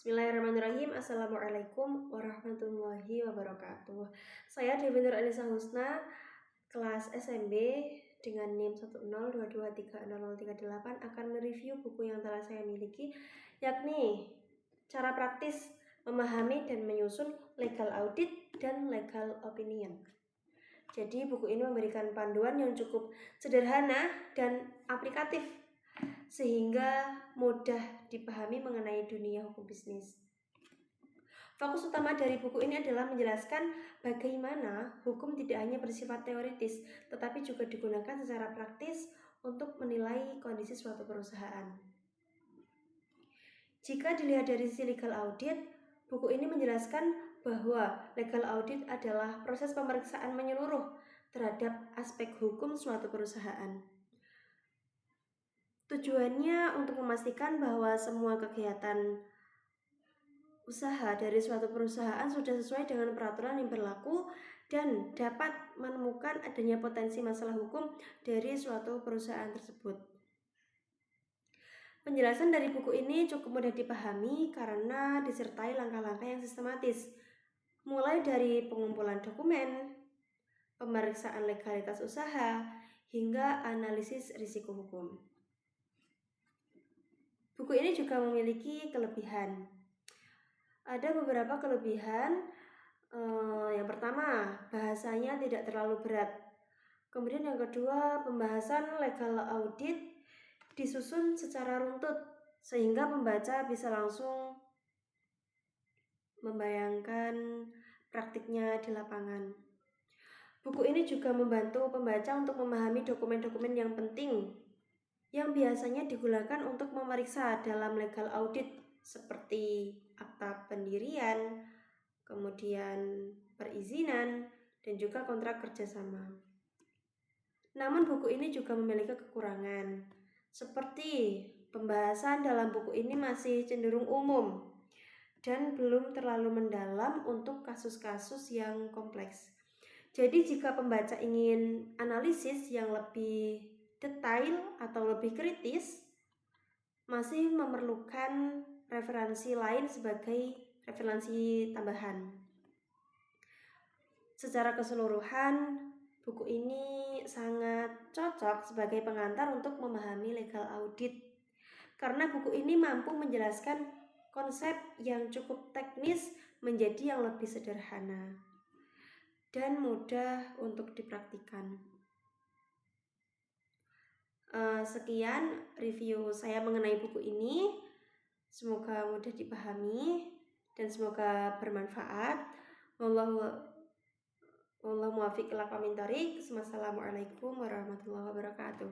Bismillahirrahmanirrahim. Assalamualaikum warahmatullahi wabarakatuh. Saya Dewi Nur Anissa Husna, kelas SMB dengan NIM 102230038 akan mereview buku yang telah saya miliki, yakni cara praktis memahami dan menyusun legal audit dan legal opinion. Jadi buku ini memberikan panduan yang cukup sederhana dan aplikatif sehingga mudah dipahami mengenai dunia hukum bisnis. Fokus utama dari buku ini adalah menjelaskan bagaimana hukum tidak hanya bersifat teoritis, tetapi juga digunakan secara praktis untuk menilai kondisi suatu perusahaan. Jika dilihat dari sisi legal audit, buku ini menjelaskan bahwa legal audit adalah proses pemeriksaan menyeluruh terhadap aspek hukum suatu perusahaan. Tujuannya untuk memastikan bahwa semua kegiatan usaha dari suatu perusahaan sudah sesuai dengan peraturan yang berlaku dan dapat menemukan adanya potensi masalah hukum dari suatu perusahaan tersebut. Penjelasan dari buku ini cukup mudah dipahami karena disertai langkah-langkah yang sistematis, mulai dari pengumpulan dokumen, pemeriksaan legalitas usaha, hingga analisis risiko hukum. Buku ini juga memiliki kelebihan. Ada beberapa kelebihan. Yang pertama, bahasanya tidak terlalu berat. Kemudian yang kedua, pembahasan legal audit disusun secara runtut sehingga pembaca bisa langsung membayangkan praktiknya di lapangan. Buku ini juga membantu pembaca untuk memahami dokumen-dokumen yang penting yang biasanya digunakan untuk memeriksa dalam legal audit seperti akta pendirian, kemudian perizinan, dan juga kontrak kerjasama. Namun buku ini juga memiliki kekurangan, seperti pembahasan dalam buku ini masih cenderung umum dan belum terlalu mendalam untuk kasus-kasus yang kompleks. Jadi jika pembaca ingin analisis yang lebih detail atau lebih kritis, masih memerlukan referensi lain sebagai referensi tambahan. Secara keseluruhan, buku ini sangat cocok sebagai pengantar untuk memahami legal audit karena buku ini mampu menjelaskan konsep yang cukup teknis menjadi yang lebih sederhana dan mudah untuk dipraktikkan. Sekian review saya mengenai buku ini. Semoga mudah dipahami dan semoga bermanfaat. Wallahu muwaffiq ila aqwamit thoriq. Wassalamualaikum warahmatullahi wabarakatuh.